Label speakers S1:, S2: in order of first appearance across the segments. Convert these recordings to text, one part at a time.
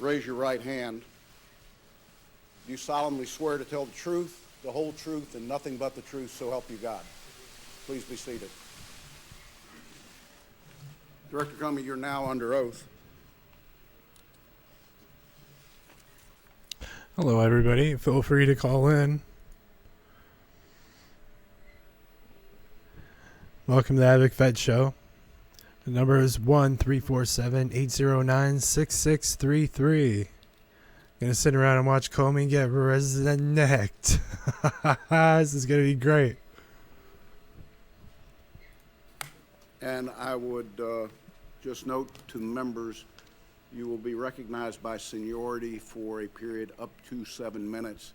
S1: raise your right hand. Do you solemnly swear to tell the truth, the whole truth, and nothing but the truth, so help you God? Please be seated. Director Comey, you're now under oath.
S2: Hello, everybody. Feel free to call in. Welcome to the Havoc Fed Show. The number is 1-347-809-6633. Gonna sit around and watch Comey get rekt. This is gonna be great.
S1: And I would just note to the members, you will be recognized by seniority for a period up to 7 minutes.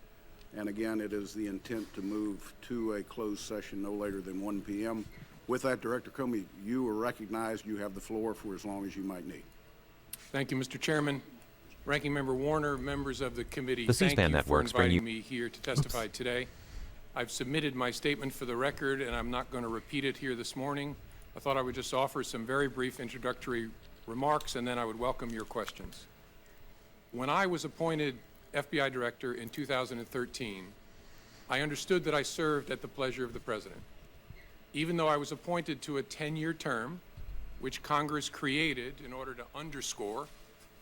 S1: And again, it is the intent to move to a closed session no later than 1 p.m. With that, Director Comey, you are recognized. You have the floor for as long as you might need.
S3: Thank you, Mr. Chairman. Ranking Member Warner, members of the committee,
S4: The
S3: thank
S4: C-SPAN
S3: you for
S4: networks bring
S3: inviting me here to testify today. I've submitted my statement for the record, and I'm not going to repeat it here this morning. I thought I would just offer some very brief introductory remarks, and then I would welcome your questions. When I was appointed FBI Director in 2013, I understood that I served at the pleasure of the President. Even though I was appointed to a 10-year term, which Congress created in order to underscore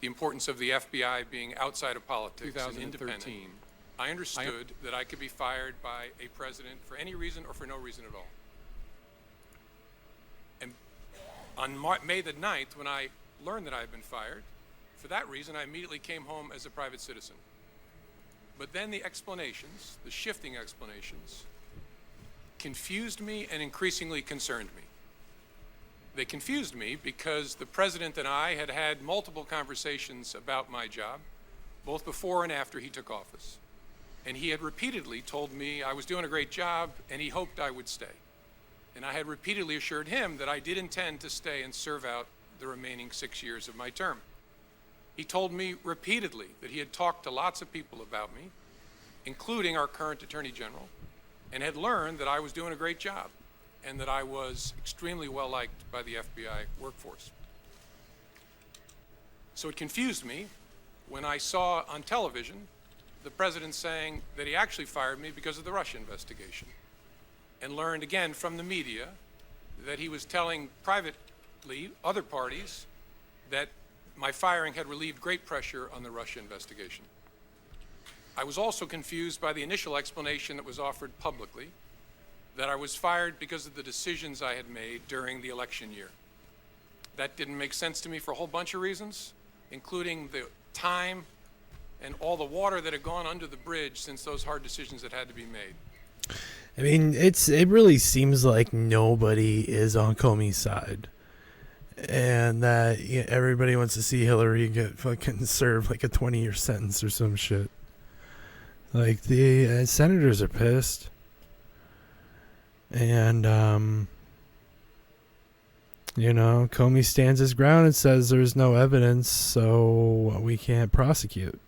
S3: the importance of the FBI being outside of politics and independent, I understood that I could be fired by a president for any reason or for no reason at all. And on May the 9th, when I learned that I had been fired, for that reason, I immediately came home as a private citizen. But then the explanations, the shifting explanations, confused me and increasingly concerned me. They confused me because the President and I had had multiple conversations about my job, both before and after he took office. And he had repeatedly told me I was doing a great job and he hoped I would stay. And I had repeatedly assured him that I did intend to stay and serve out the remaining 6 years of my term. He told me repeatedly that he had talked to lots of people about me, including our current Attorney General, and had learned that I was doing a great job and that I was extremely well liked by the FBI workforce. So it confused me when I saw on television the President saying that he actually fired me because of the Russia investigation, and learned again from the media that he was telling privately other parties that my firing had relieved great pressure on the Russia investigation. I was also confused by the initial explanation that was offered publicly that I was fired because of the decisions I had made during the election year. That didn't make sense to me for a whole bunch of reasons, including the time and all the water that had gone under the bridge since those hard decisions had had to be made.
S2: I mean, it really seems like nobody is on Comey's side. And that everybody wants to see Hillary get fucking served like a 20-year sentence or some shit. Like, the senators are pissed. And, Comey stands his ground and says there's no evidence, so we can't prosecute.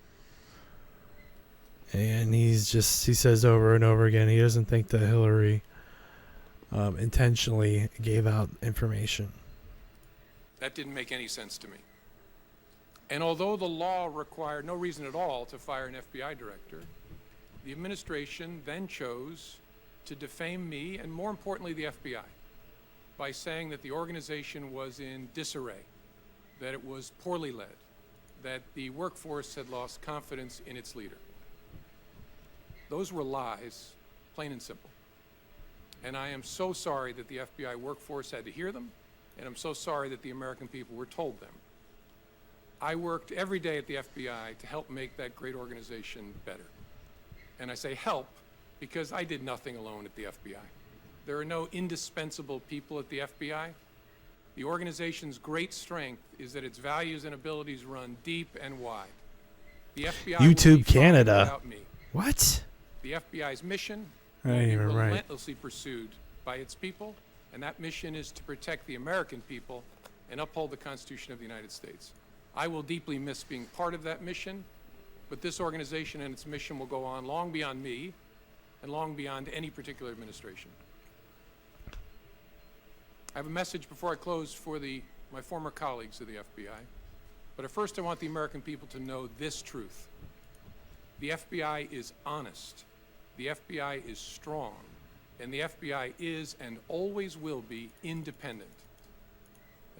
S2: And he says over and over again, he doesn't think that Hillary intentionally gave out information.
S3: That didn't make any sense to me. And although the law required no reason at all to fire an FBI director, the administration then chose to defame me, and more importantly, the FBI, by saying that the organization was in disarray, that it was poorly led, that the workforce had lost confidence in its leader. Those were lies, plain and simple. And I am so sorry that the FBI workforce had to hear them, and I'm so sorry that the American people were told them. I worked every day at the FBI to help make that great organization better. And I say help because I did nothing alone at the FBI. There are no indispensable people at the FBI. The organization's great strength is that its values and abilities run deep and wide. The FBI
S2: YouTube Canada.
S3: without me.
S2: What?
S3: The FBI's mission
S2: I
S3: will
S2: ain't
S3: be
S2: even right.
S3: relentlessly pursued by its people, and that mission is to protect the American people and uphold the Constitution of the United States. I will deeply miss being part of that mission, but this organization and its mission will go on long beyond me and long beyond any particular administration. I have a message before I close for my former colleagues of the FBI. But first I want the American people to know this truth. The FBI is honest. The FBI is strong. And the FBI is and always will be independent.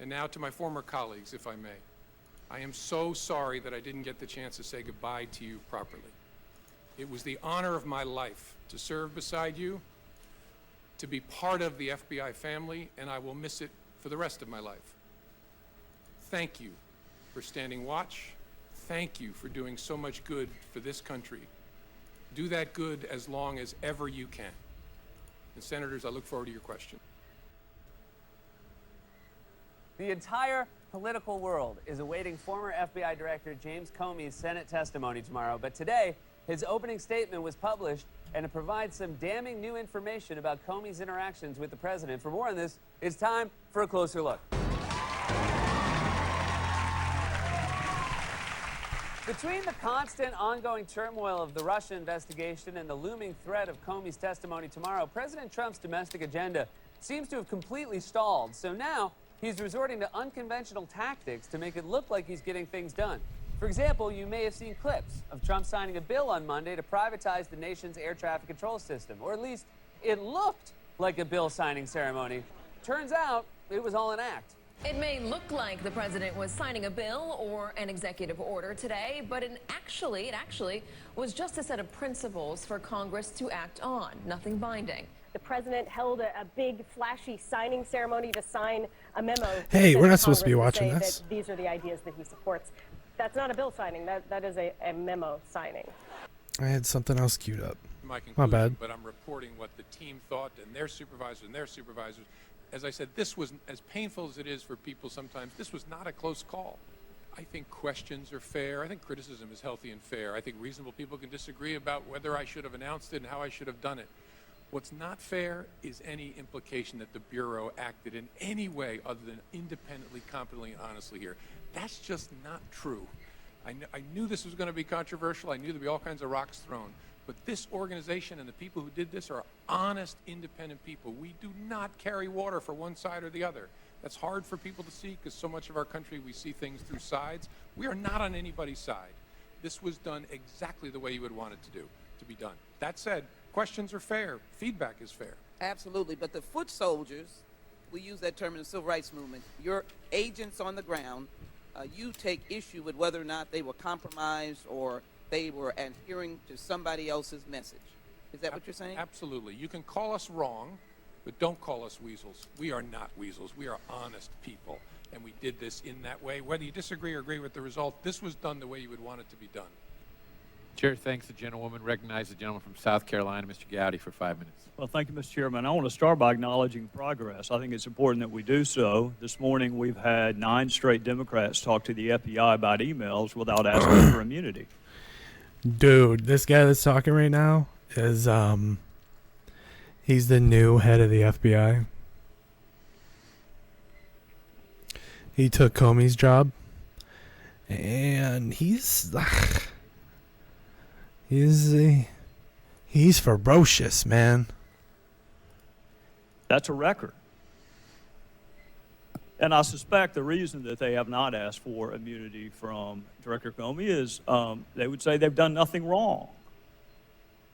S3: And now to my former colleagues, if I may. I am so sorry that I didn't get the chance to say goodbye to you properly. It was the honor of my life to serve beside you, to be part of the FBI family, and I will miss it for the rest of my life. Thank you for standing watch. Thank you for doing so much good for this country. Do that good as long as ever you can. And Senators, I look forward to your question.
S4: The entire political world is awaiting former FBI Director James Comey's Senate testimony tomorrow, but today, his opening statement was published, and it provides some damning new information about Comey's interactions with the president. For more on this, it's time for a closer look. Between the constant ongoing turmoil of the Russia investigation and the looming threat of Comey's testimony tomorrow, President Trump's domestic agenda seems to have completely stalled. So now he's resorting to unconventional tactics to make it look like he's getting things done. For example, you may have seen clips of Trump signing a bill on Monday to privatize the nation's air traffic control system, or at least it looked like a bill signing ceremony. Turns out it was all an act.
S5: It may look like the president was signing a bill or an executive order today, but it actually was just a set of principles for Congress to act on, nothing binding.
S6: The president held a big, flashy signing ceremony to sign a memo.
S2: Hey, we're not supposed to be
S6: Congress
S2: watching
S6: say
S2: this.
S6: that these are the ideas that he supports. That's not a bill signing. That is a memo signing.
S2: I had something else queued up.
S3: My
S2: My
S3: conclusion,
S2: bad.
S3: but I'm reporting what the team thought and their supervisors. As I said, this was, as painful as it is for people sometimes, this was not a close call. I think questions are fair. I think criticism is healthy and fair. I think reasonable people can disagree about whether I should have announced it and how I should have done it. What's not fair is any implication that the Bureau acted in any way other than independently, competently, and honestly here. That's just not true. I knew this was going to be controversial. I knew there'd be all kinds of rocks thrown. But this organization and the people who did this are honest, independent people. We do not carry water for one side or the other. That's hard for people to see because so much of our country, we see things through sides. We are not on anybody's side. This was done exactly the way you would want it to be done. That said, questions are fair. Feedback is fair.
S7: Absolutely, but the foot soldiers, we use that term in the civil rights movement, your agents on the ground, you take issue with whether or not they were compromised or they were adhering to somebody else's message. Is that what you're saying?
S3: Absolutely. You can call us wrong, but don't call us weasels. We are not weasels. We are honest people, and we did this in that way. Whether you disagree or agree with the result, this was done the way you would want it to be done.
S8: Chair thanks the gentlewoman. Recognize the gentleman from South Carolina, Mr. Gowdy, for 5 minutes.
S9: Well, thank you, Mr. Chairman. I want to start by acknowledging progress. I think it's important that we do so. This morning, we've had 9 straight Democrats talk to the FBI about emails without asking for immunity.
S2: Dude, this guy that's talking right now is he's the new head of the FBI. He took Comey's job, and he's ferocious, man.
S9: That's a record. And I suspect the reason that they have not asked for immunity from Director Comey is they would say they've done nothing wrong.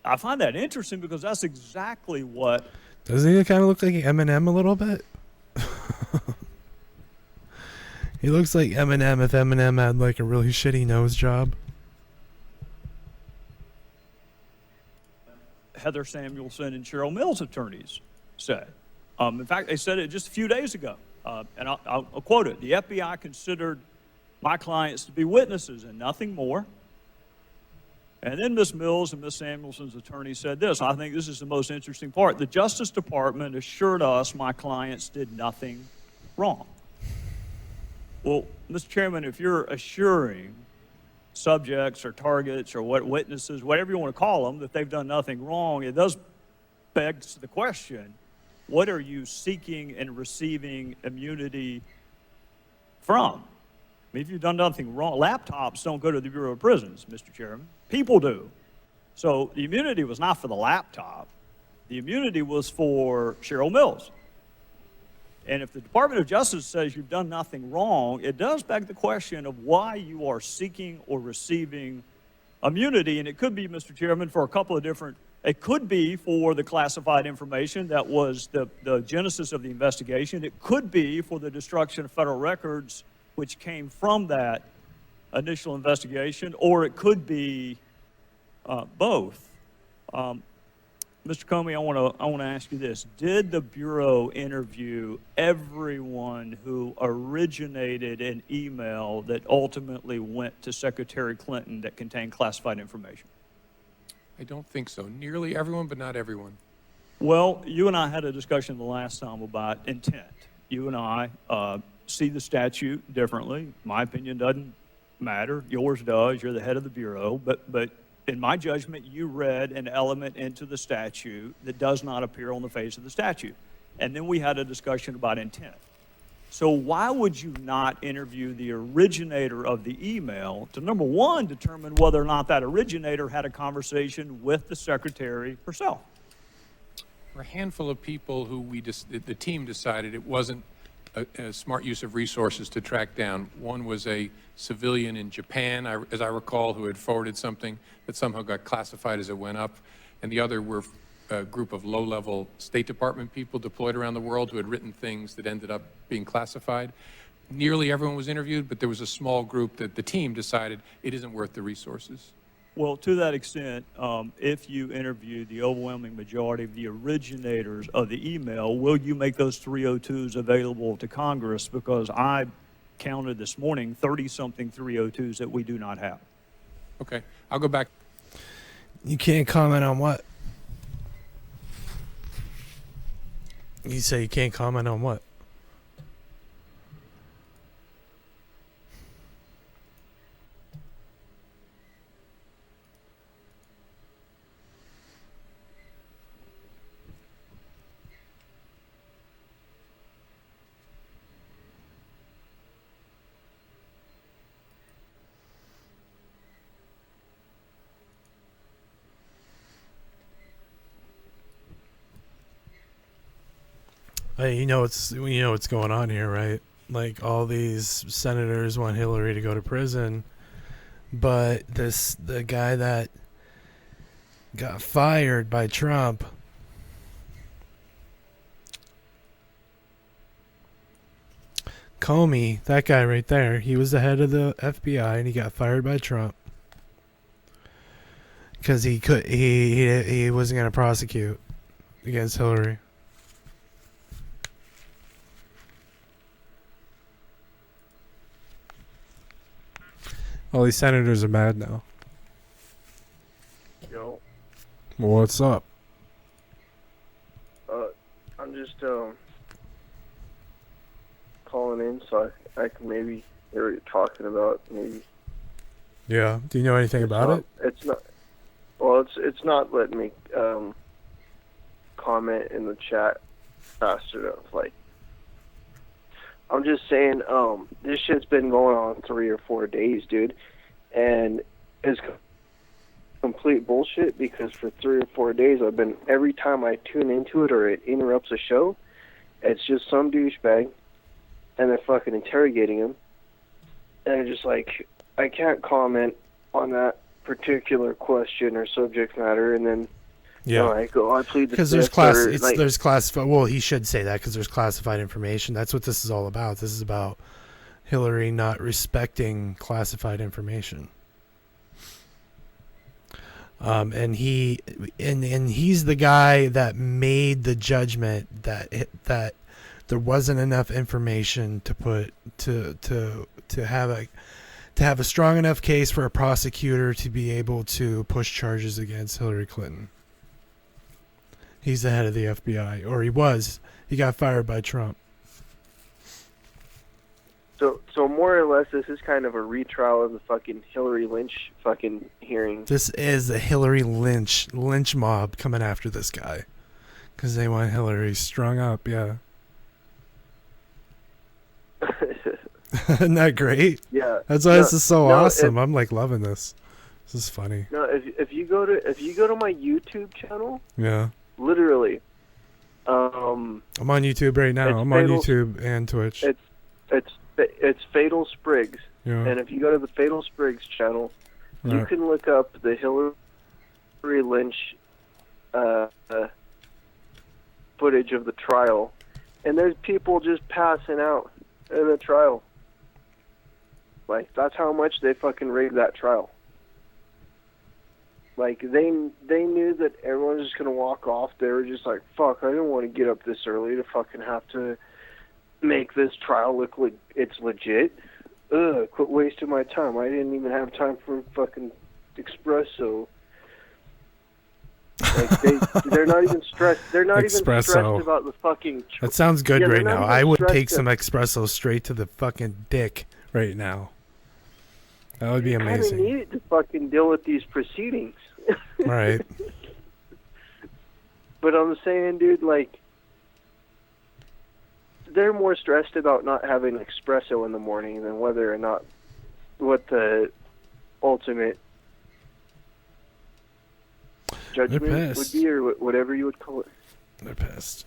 S9: I find that interesting because that's exactly what...
S2: Doesn't he kind of look like Eminem a little bit? He looks like Eminem if Eminem had like a really shitty nose job.
S9: Heather Samuelson and Cheryl Mills' attorneys said. In fact, they said it just a few days ago. And I'll quote it. The FBI considered my clients to be witnesses and nothing more. And then Ms. Mills and Ms. Samuelson's attorney said this. I think this is the most interesting part. The Justice Department assured us my clients did nothing wrong. Well, Mr. Chairman, if you're assuring subjects or targets or what witnesses, whatever you want to call them, that they've done nothing wrong, it does beg the question, what are you seeking and receiving immunity from? I mean, if you've done nothing wrong, laptops don't go to the Bureau of Prisons, Mr. Chairman. People do. So the immunity was not for the laptop. The immunity was for Cheryl Mills. And if the Department of Justice says you've done nothing wrong, it does beg the question of why you are seeking or receiving immunity. And it could be, Mr. Chairman, for a couple of different, it could be for the classified information that was the genesis of the investigation. It could be for the destruction of federal records, which came from that initial investigation, or it could be both. Mr. Comey, I want to ask you this. Did the Bureau interview everyone who originated an email that ultimately went to Secretary Clinton that contained classified information?
S3: I don't think so. Nearly everyone, but not everyone.
S9: Well, you and I had a discussion the last time about intent. You and I see the statute differently. My opinion doesn't matter. Yours does. You're the head of the Bureau. But in my judgment, you read an element into the statute that does not appear on the face of the statute. And then we had a discussion about intent. So why would you not interview the originator of the email to, number one, determine whether or not that originator had a conversation with the secretary herself?
S3: For a handful of people who the team decided it wasn't a smart use of resources to track down. One was a civilian in Japan, as I recall, who had forwarded something that somehow got classified as it went up. And the other were a group of low-level State Department people deployed around the world who had written things that ended up being classified. Nearly everyone was interviewed, but there was a small group that the team decided it isn't worth the resources.
S9: Well, to that extent, if you interview the overwhelming majority of the originators of the email, will you make those 302s available to Congress? Because I counted this morning 30-something 302s that we do not have.
S3: Okay, I'll go back.
S2: You can't comment on what? You say you can't comment on what? Hey, you know what's going on here, right? Like, all these senators want Hillary to go to prison, but the guy that got fired by Trump, Comey, that guy right there, he was the head of the FBI and he got fired by Trump because he wasn't going to prosecute against Hillary. All these senators are mad now.
S10: Yo,
S2: What's up?
S10: I'm just calling in so I can maybe hear what you're talking about. Maybe.
S2: Yeah. Do you know anything about it?
S10: It's not. Well, it's not letting me comment in the chat fast enough. Like, I'm just saying, this shit's been going on 3 or 4 days, dude, and it's complete bullshit because for 3 or 4 days I've been, every time I tune into it or it interrupts a show, it's just some douchebag, and they're fucking interrogating him, and I'm just like, I can't comment on that particular question or subject matter, and then
S2: Yeah.
S10: I plead the
S2: Because there's
S10: fifth,
S2: there's classified. Well, he should say that because there's classified information. That's what this is all about. This is about Hillary not respecting classified information. And he's the guy that made the judgment that there wasn't enough information to put to have a strong enough case for a prosecutor to be able to push charges against Hillary Clinton. He's the head of the FBI, or he was. He got fired by Trump.
S10: So more or less, this is kind of a retrial of the fucking Hillary Lynch fucking hearing.
S2: This is the Hillary Lynch mob coming after this guy because they want Hillary strung up. Yeah. Isn't that great?
S10: Yeah.
S2: That's why this is so awesome. I'm like loving this. This is funny.
S10: No, if you go to my YouTube channel,
S2: Yeah.
S10: literally,
S2: I'm on YouTube right now.
S10: It's
S2: I'm on
S10: Fatal-
S2: YouTube and Twitch.
S10: It's Fatal Spriggs,
S2: Yeah.
S10: and if you go to the Fatal Spriggs channel, you
S2: Right.
S10: can look up the Hillary Lynch footage of the trial, and there's people just passing out in the trial. Like, that's how much they fucking rigged that trial. Like, they knew that everyone was just gonna walk off. They were just like, fuck, I didn't want to get up this early to fucking have to make this trial look like it's legit. Ugh, quit wasting my time. I didn't even have time for fucking espresso. Like, they're not even stressed. They're not even stressed
S2: Espresso.
S10: about the fucking.
S2: That sounds good
S10: Yeah, they're
S2: right
S10: not
S2: now.
S10: even
S2: I would
S10: stressed
S2: take
S10: to-
S2: some espresso straight to the fucking dick right now. That would be
S10: I didn't
S2: amazing.
S10: need it to fucking deal with these proceedings.
S2: Right.
S10: But I'm saying, dude, like, they're more stressed about not having espresso in the morning than whether or not what the ultimate judgment would
S2: pissed.
S10: be, or whatever you would call it.
S2: They're pissed.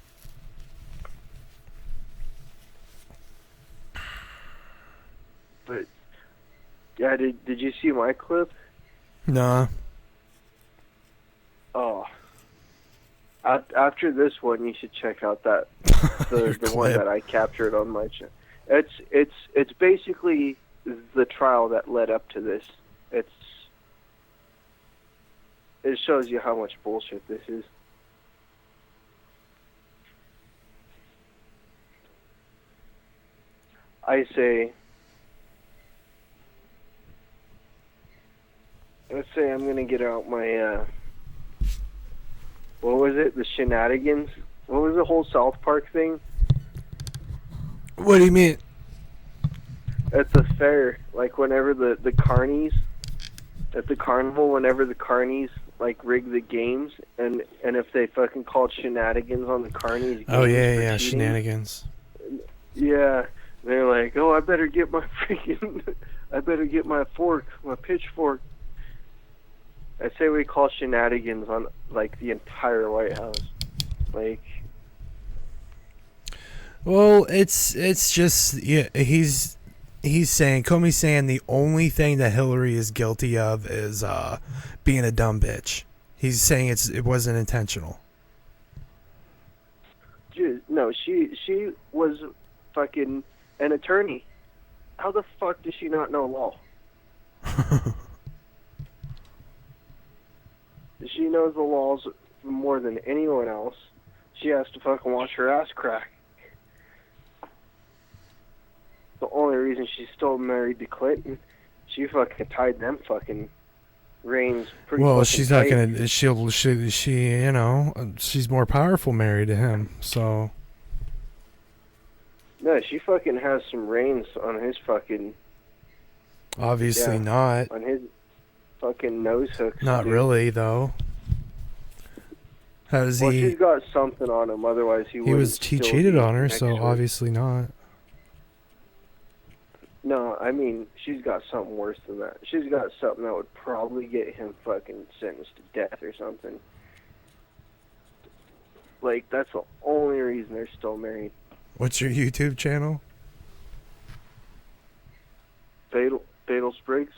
S10: But yeah, did you see my clip?
S2: Nah.
S10: Oh, after this one, you should check out that
S2: Your
S10: the one
S2: clip.
S10: that I captured on my channel. It's basically the trial that led up to this. It shows you how much bullshit this is. I say, let's say I'm gonna get out my what was it? The shenanigans? What was the whole South Park thing?
S2: What do you mean?
S10: At the fair, like whenever the carnies, at the carnival, whenever the carnies like rig the games, and if they fucking called shenanigans on the carnies.
S2: Oh
S10: games
S2: yeah,
S10: for
S2: yeah,
S10: cheating,
S2: shenanigans.
S10: Yeah, they're like, oh, I better get my fork, my pitchfork. I say we call shenanigans on like the entire White House, like.
S2: Well, it's just he's saying Comey's saying the only thing that Hillary is guilty of is being a dumb bitch. He's saying it wasn't intentional.
S10: Dude, no, she was fucking an attorney. How the fuck does she not know law? She knows the laws more than anyone else. She has to fucking watch her ass crack. The only reason she's still married to Clinton, she fucking tied them fucking reins pretty
S2: Well,
S10: fucking
S2: she's not
S10: tight.
S2: gonna. She you know she's more powerful married to him. So
S10: No, she fucking has some reins on his fucking.
S2: obviously
S10: Yeah,
S2: not.
S10: on his fucking nose hooks.
S2: Not
S10: dude.
S2: really though. How does
S10: Well,
S2: he?
S10: she's got something on him. Otherwise, he
S2: He cheated on her, so obviously not.
S10: No, I mean, she's got something worse than that. She's got something that would probably get him fucking sentenced to death or something. Like, that's the only reason they're still married.
S2: What's your YouTube channel?
S10: Fatal Spriggs.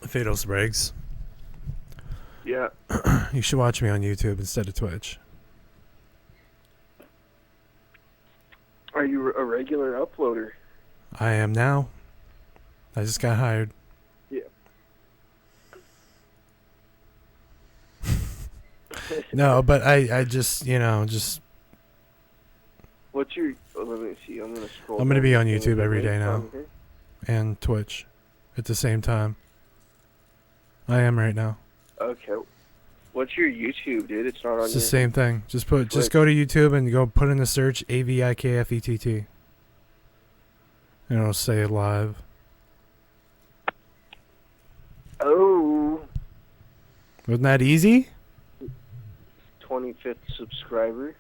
S2: Fatal Spragues.
S10: Yeah.
S2: You should watch me on YouTube instead of Twitch.
S10: Are you a regular uploader?
S2: I am now. I just got hired.
S10: Yeah.
S2: No, but I just, just
S10: What's your? Oh, let me see. I'm gonna scroll.
S2: I'm gonna be
S10: down.
S2: on
S10: Can you
S2: YouTube
S10: get
S2: every day
S10: links
S2: now.
S10: on here?
S2: and Twitch at the same time. I am right now.
S10: Okay. What's your YouTube, dude? It's not on.
S2: It's the
S10: your...
S2: same thing. Just
S10: Twitch.
S2: go to YouTube and go put in the search AVIKFETT. And it'll say live.
S10: Oh.
S2: Wasn't that easy?
S10: 25th subscriber.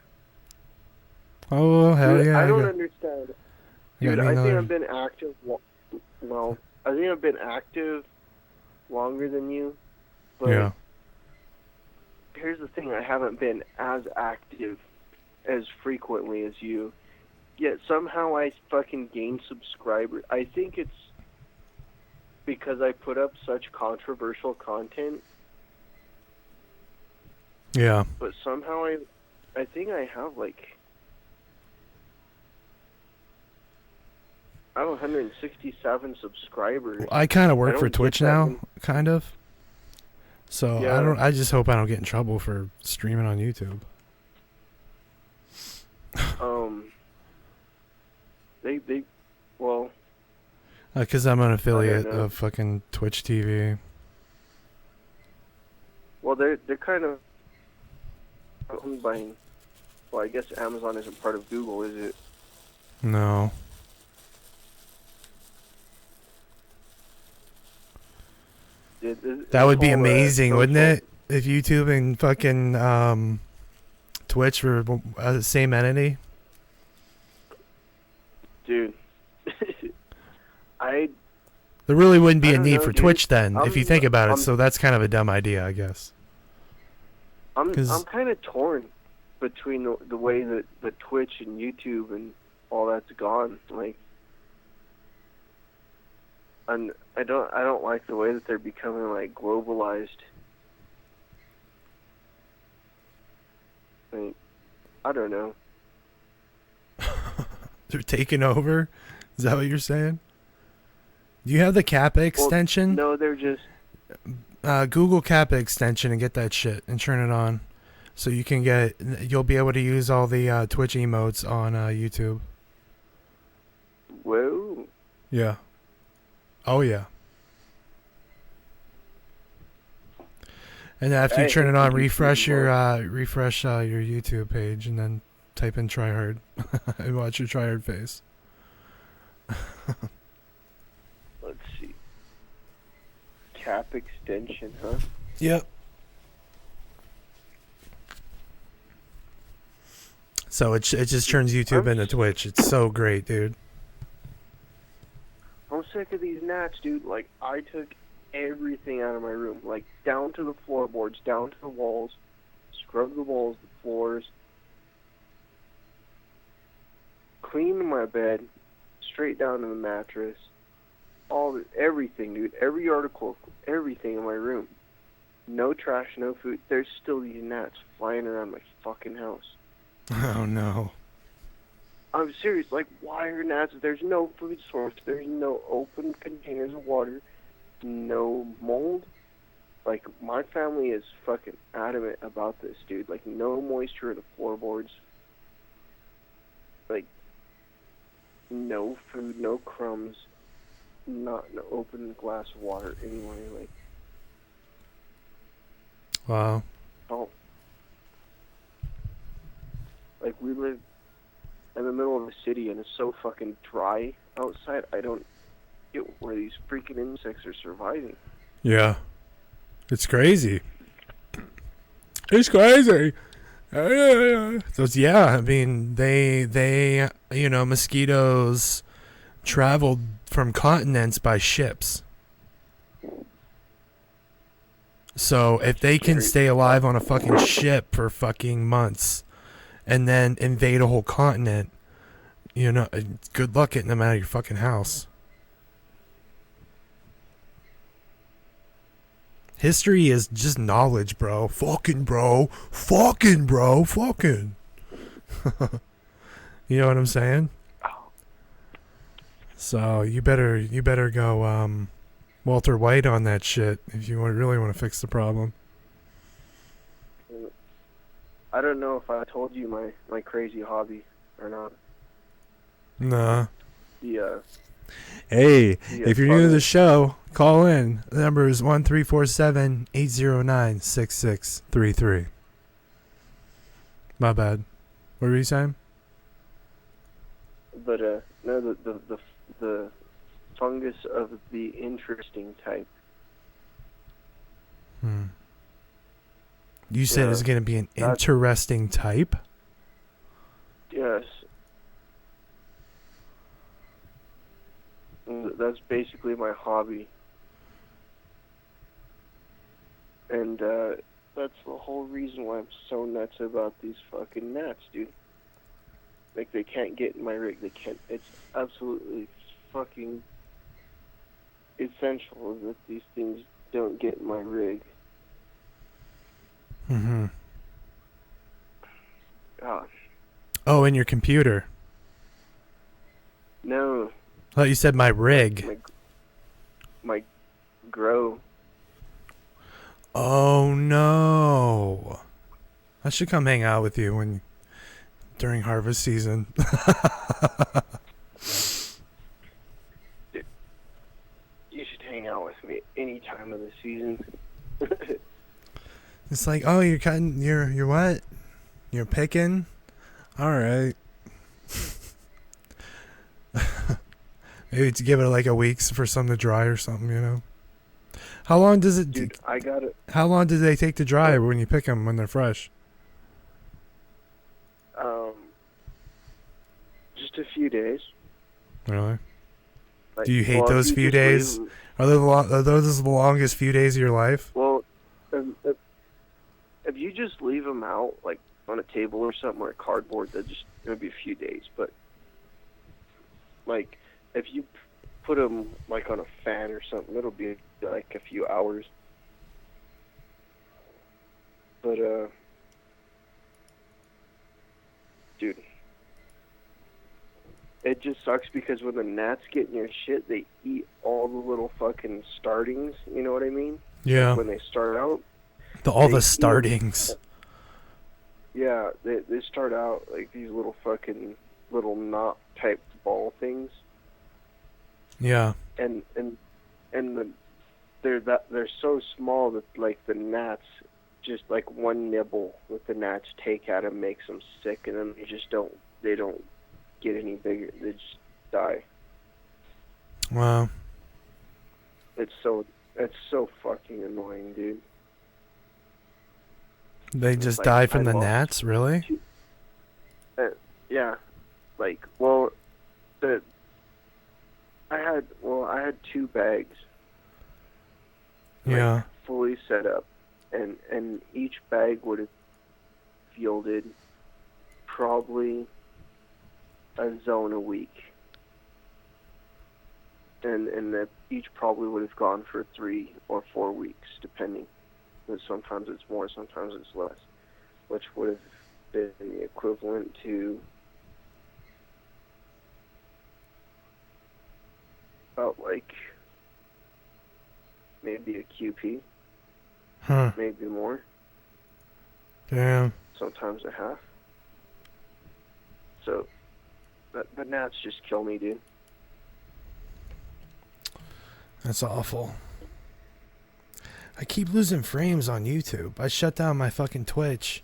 S2: Oh, hell
S10: Dude,
S2: yeah.
S10: I don't
S2: got-
S10: understand.
S2: you got
S10: Dude,
S2: me
S10: I think
S2: another-
S10: I've been active. Well, I think I've been active longer than you, But
S2: Yeah.
S10: here's the thing: I haven't been as active as frequently as you. Yet somehow I fucking gain subscribers. I think it's because I put up such controversial content.
S2: Yeah.
S10: But somehow I think I have I have 167 subscribers.
S2: I kind of
S10: I
S2: work
S10: don't
S2: for
S10: get
S2: Twitch
S10: that
S2: now,
S10: many-
S2: kind of. So
S10: Yeah.
S2: I just hope I don't get in trouble for streaming on YouTube.
S10: They well,
S2: Because I'm an affiliate
S10: know.
S2: of fucking Twitch TV.
S10: well they're kind of owned by, well, I guess Amazon isn't part of Google, is it?
S2: No. That would be amazing, wouldn't it? If YouTube and fucking Twitch were the same entity.
S10: Dude.
S2: There really wouldn't be
S10: I
S2: a
S10: don't
S2: need
S10: know,
S2: for
S10: dude.
S2: Twitch then, if you think about it.
S10: I'm-
S2: So that's kind of a dumb idea, I guess.
S10: I'm
S2: 'Cause-
S10: kind of torn between the way that the Twitch and YouTube and all that's gone. And I don't like the way that they're becoming globalized. I don't know.
S2: They're taking over? Is that what you're saying? Do you have the Kappa extension?
S10: No, they're just
S2: Google Kappa extension and get that shit and turn it on. So you'll be able to use all the Twitch emotes on YouTube.
S10: whoa.
S2: Yeah. Oh yeah. And after you
S10: I
S2: turn
S10: hate
S2: it on,
S10: the
S2: refresh
S10: YouTube
S2: your YouTube page and then type in tryhard and watch your tryhard face.
S10: Let's see. Cap extension, huh?
S2: Yep. So it just turns YouTube into Twitch. It's so great, dude.
S10: I'm sick of these gnats, dude. I took everything out of my room, down to the floorboards, down to the walls, scrubbed the walls, the floors, cleaned my bed, straight down to the mattress, everything, dude. Every article, everything in my room. No trash, no food. There's still these gnats flying around my fucking house.
S2: Oh no.
S10: I'm serious. Why are gnats? There's no food source. There's no open containers of water. No mold. My family is fucking adamant about this, dude. No moisture in the floorboards. No food, no crumbs. Not an open glass of water anyway.
S2: Wow.
S10: Oh. We live in the middle of the city and it's so fucking dry outside. I don't get where these freaking insects are surviving.
S2: Yeah. It's crazy. It's crazy. So yeah, I mean they mosquitoes traveled from continents by ships. So if they can stay alive on a fucking ship for fucking months and then invade a whole continent, good luck getting them out of your fucking house. History is just knowledge, bro. Fucking bro. Fucking bro. Fucking. You know what I'm saying? So you better go Walter White on that shit if you really want to fix the problem.
S10: I don't know if I told you my crazy hobby or not.
S2: Nah.
S10: The
S2: Hey,
S10: the
S2: if you're new to the show, call in. The number is 1347-809-6633. My bad. What were you saying?
S10: But no, the fungus of the interesting type.
S2: You said it's going to be an interesting type?
S10: Yes. That's basically my hobby. And that's the whole reason why I'm so nuts about these fucking gnats, dude. Like, they can't get in my rig. They can't. It's absolutely fucking essential that these things don't get in my rig.
S2: Mm-hmm.
S10: Gosh.
S2: Oh, in your computer.
S10: No.
S2: I thought you said my rig.
S10: My grow.
S2: Oh no! I should come hang out with you during harvest season.
S10: You should hang out with me any time of the season.
S2: It's like, oh, you're cutting, you're what? You're picking? All right. Maybe to give it like a week for some to dry or something, you know. How long does it?
S10: Dude, I got it.
S2: How long do they take to dry when you pick them when they're fresh?
S10: Just a few days.
S2: Really?
S10: Like,
S2: Do you hate
S10: well,
S2: those
S10: if you
S2: few
S10: just
S2: days?
S10: leave 'em-
S2: Are those the longest few days of your life?
S10: Well, if you just leave them out, like on a table or something, or cardboard, it'll be a few days. But like, if you put them like on a fan or something, it'll be like a few hours. But dude, it just sucks because when the gnats get in your shit, they eat all the little fucking startings. You know what I mean?
S2: Yeah.
S10: Like when they start out.
S2: All
S10: They
S2: the
S10: eat 'em.
S2: startings.
S10: Yeah, they start out like these little fucking little knot type ball things,
S2: Yeah.
S10: and they're so small that like the gnats, just like one nibble that the gnats take at them makes them sick, and then they don't get any bigger. They just die.
S2: Wow.
S10: It's so fucking annoying, dude.
S2: They just
S10: Like,
S2: die from
S10: I
S2: the
S10: lost
S2: gnats, really?
S10: Yeah, like, well, I had 2 bags. Like,
S2: Yeah.
S10: fully set up, and each bag would have yielded probably a zone a week, and that each probably would have gone for 3 or 4 weeks, depending. But sometimes it's more, sometimes it's less, which would have been the equivalent to about like maybe a QP,
S2: Huh.
S10: maybe more,
S2: Damn.
S10: sometimes a half. So, but gnats just kill me, dude.
S2: That's awful. I keep losing frames on YouTube. I shut down my fucking Twitch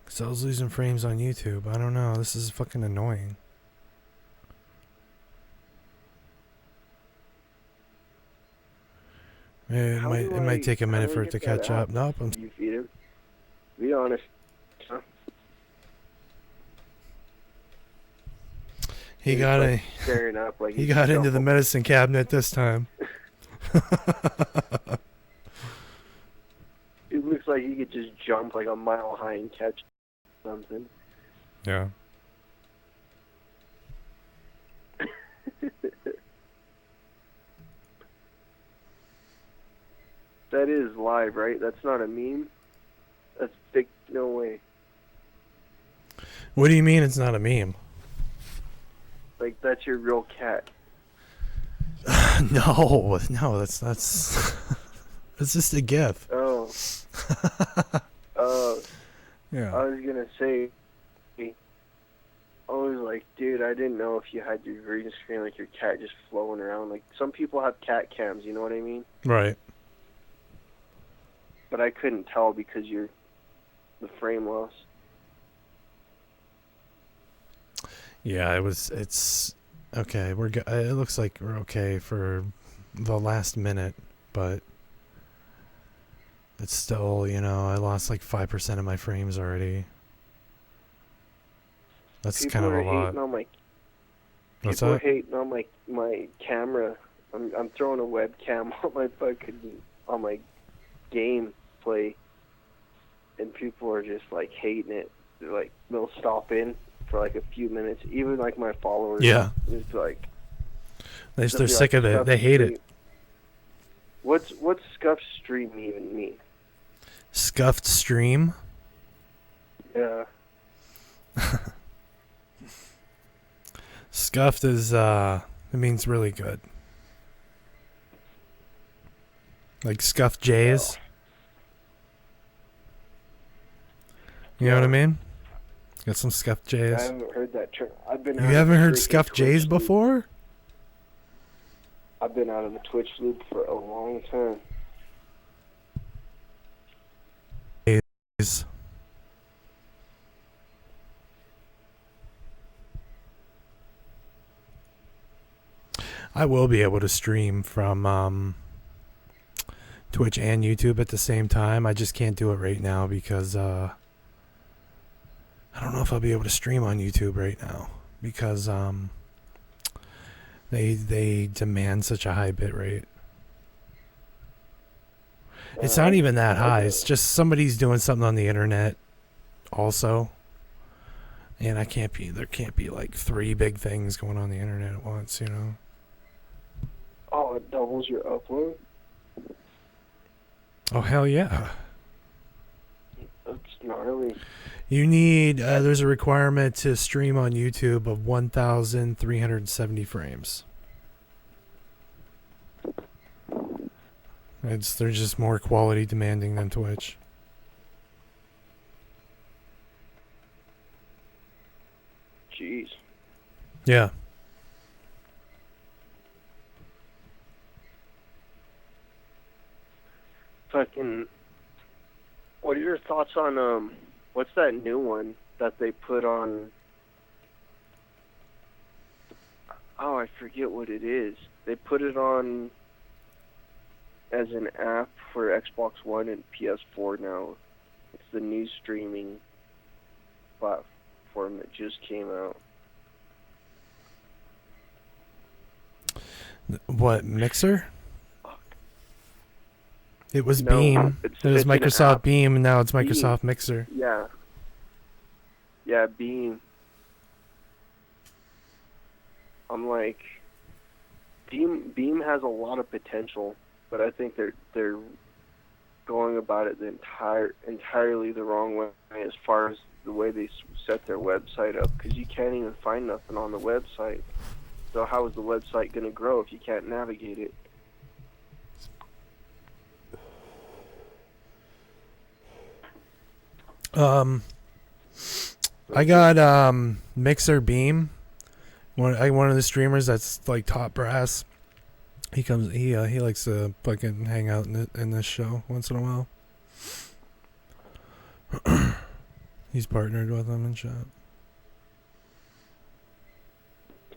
S2: because I was losing frames on YouTube. I don't know. This is fucking annoying. It
S10: How
S2: might
S10: do
S2: it might
S10: I-
S2: take a
S10: how
S2: minute
S10: do I
S2: for it to
S10: get that
S2: catch
S10: out?
S2: up. Nope.
S10: You feed it. Be honest. Huh?
S2: He
S10: He's
S2: got
S10: like staring up like
S2: he
S10: he's
S2: got into the
S10: jumping.
S2: medicine cabinet this time.
S10: It looks like he could just jump like a mile high and catch something.
S2: Yeah.
S10: That is live, right? That's not a meme? That's big. No way.
S2: What do you mean it's not a meme?
S10: Like, that's your real cat.
S2: No, that's it's just a GIF.
S10: Oh.
S2: Yeah.
S10: I was gonna say, I was like, dude, I didn't know if you had your green screen, like your cat just flowing around. Like, some people have cat cams, you know what I mean?
S2: Right.
S10: But I couldn't tell because the frame loss.
S2: Yeah, it's okay. We're it looks like we're okay for the last minute, but it's still, you know, I lost like 5% of my frames already. That's
S10: People
S2: kind of
S10: are
S2: a lot.
S10: hating on my.
S2: What's
S10: People are
S2: that?
S10: hating on my camera. I'm throwing a webcam on my game. play, and people are just like hating it. They're like, they'll stop in for like a few minutes. Even like my followers,
S2: Yeah.
S10: just like
S2: They're
S10: they'll be
S2: sick
S10: like,
S2: of it.
S10: "Scuffed
S2: They hate
S10: stream."
S2: it.
S10: What's scuffed stream even mean?
S2: Scuffed stream.
S10: Yeah.
S2: Scuffed is it means really good. Like scuffed jays. You know what I mean? Got some scuffed
S10: I
S2: jays.
S10: haven't heard that term. I've been.
S2: You
S10: out of
S2: haven't
S10: the
S2: heard
S10: freaking
S2: scuffed
S10: Twitch
S2: jays
S10: loop.
S2: before?
S10: I've been out of the Twitch loop for a long time.
S2: Jays. I will be able to stream from Twitch and YouTube at the same time. I just can't do it right now because I don't know if I'll be able to stream on YouTube right now because they demand such a high bit rate. It's not even that high. It's just somebody's doing something on the internet also. And there can't be like 3 big things going on the internet at once, you know?
S10: Oh, it doubles your upload?
S2: Oh, hell yeah.
S10: That's gnarly.
S2: You need, there's a requirement to stream on YouTube of 1,370 frames. They're just more quality demanding than Twitch.
S10: Jeez.
S2: Yeah.
S10: Fucking. What are your thoughts on what's that new one that they put on? Oh, I forget what it is. They put it on as an app for Xbox One and PS4 now. It's the new streaming platform that just came out.
S2: What, Mixer? It was
S10: No,
S2: Beam. It was
S10: it's an
S2: Microsoft
S10: app.
S2: Beam, and now it's
S10: Beam.
S2: Microsoft Mixer.
S10: Yeah. Yeah, Beam. I'm like, Beam has a lot of potential, but I think they're going about it entirely the wrong way as far as the way they set their website up, because you can't even find nothing on the website. So how is the website going to grow if you can't navigate it?
S2: I got Mixer Beam. One of the streamers that's like top brass. He likes to fucking hang out in this show once in a while. He's partnered with them and shit.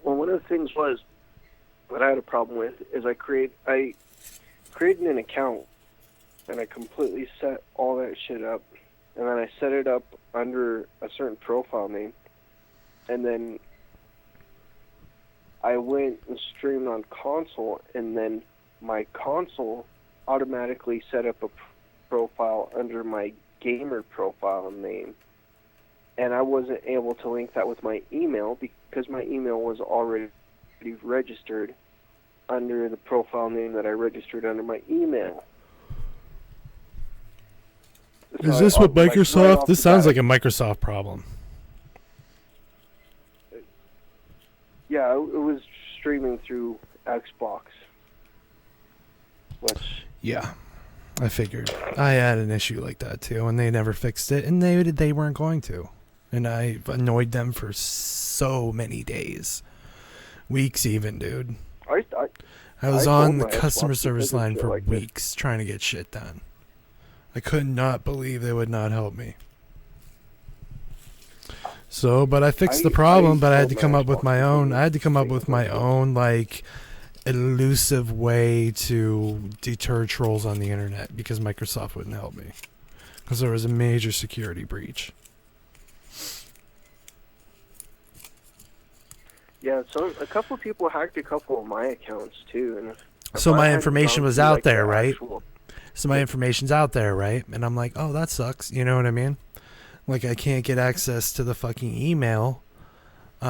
S10: Well, one of the things was what I had a problem with is I created an account and I completely set all that shit up, and then I set it up under a certain profile name, and then I went and streamed on console, and then my console automatically set up a profile under my gamer profile name, and I wasn't able to link that with my email because my email was already registered under the profile name that I registered under my email.
S2: Is
S10: So
S2: this
S10: I-
S2: what
S10: like,
S2: Microsoft?
S10: right off
S2: This
S10: the
S2: sounds
S10: bat-
S2: like a Microsoft problem.
S10: Yeah, it was streaming through Xbox. Which,
S2: Yeah, I figured. I had an issue like that too, and they never fixed it, and they weren't going to, and I annoyed them for so many days, weeks even, dude. I was
S10: I
S2: on
S10: told
S2: the
S10: my
S2: customer
S10: Xbox
S2: service
S10: because of
S2: line
S10: shit
S2: for
S10: like this.
S2: weeks trying to get shit done. I could not believe they would not help me. So, but I fixed the problem, but I had to come up with my own. I had to come up with my own, like, elusive way to deter trolls on the internet because Microsoft wouldn't help me. Because there was a major security breach.
S10: yeah, a couple of people hacked a couple of my accounts too, and if
S2: So
S10: I
S2: my
S10: hadn't
S2: information
S10: gone
S2: was
S10: through,
S2: out
S10: like,
S2: there,
S10: the
S2: right?
S10: actual-
S2: So my information's out there, right? And I'm like, oh, that sucks. You know what I mean? Like, I can't get access to the fucking email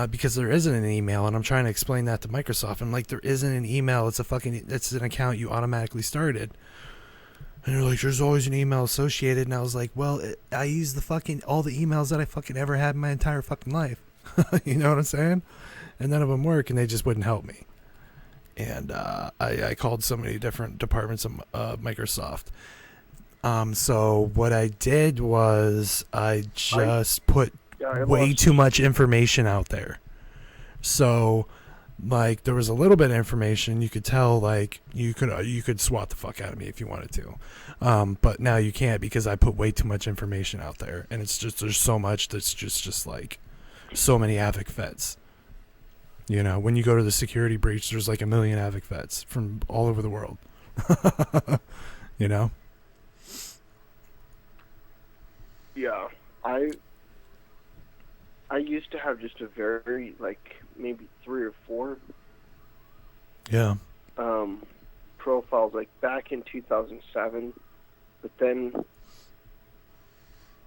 S2: because there isn't an email. And I'm trying to explain that to Microsoft. I'm like, there isn't an email. It's an account you automatically started. And they're like, there's always an email associated. And I was like, well, I use all the emails that I fucking ever had in my entire fucking life. You know what I'm saying? And none of them work, and they just wouldn't help me. And I called so many different departments of Microsoft. So what I did was I just put way too much information out there. So, like, there was a little bit of information. You could tell, like, you could swat the fuck out of me if you wanted to. But now you can't because I put way too much information out there. And it's just, there's so much that's just like, so many AVIC vets. You know, when you go to the security breach, there's like 1 million AVIC vets from all over the world. You know?
S10: Yeah, I used to have just a very, like, maybe 3 or 4
S2: Yeah.
S10: profiles, like, back in 2007. But then,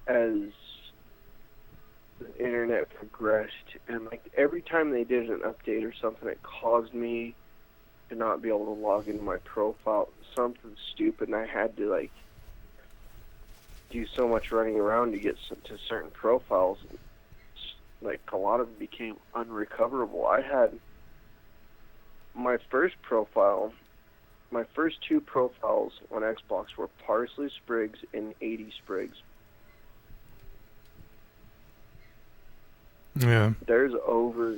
S10: as the internet progressed, and, like, every time they did an update or something, it caused me to not be able to log into my profile. Something stupid, and I had to, like, do so much running around to get to certain profiles. Like, a lot of them became unrecoverable. I had my first 2 profiles on Xbox were Parsley Spriggs and 80 Spriggs.
S2: Yeah.
S10: There's over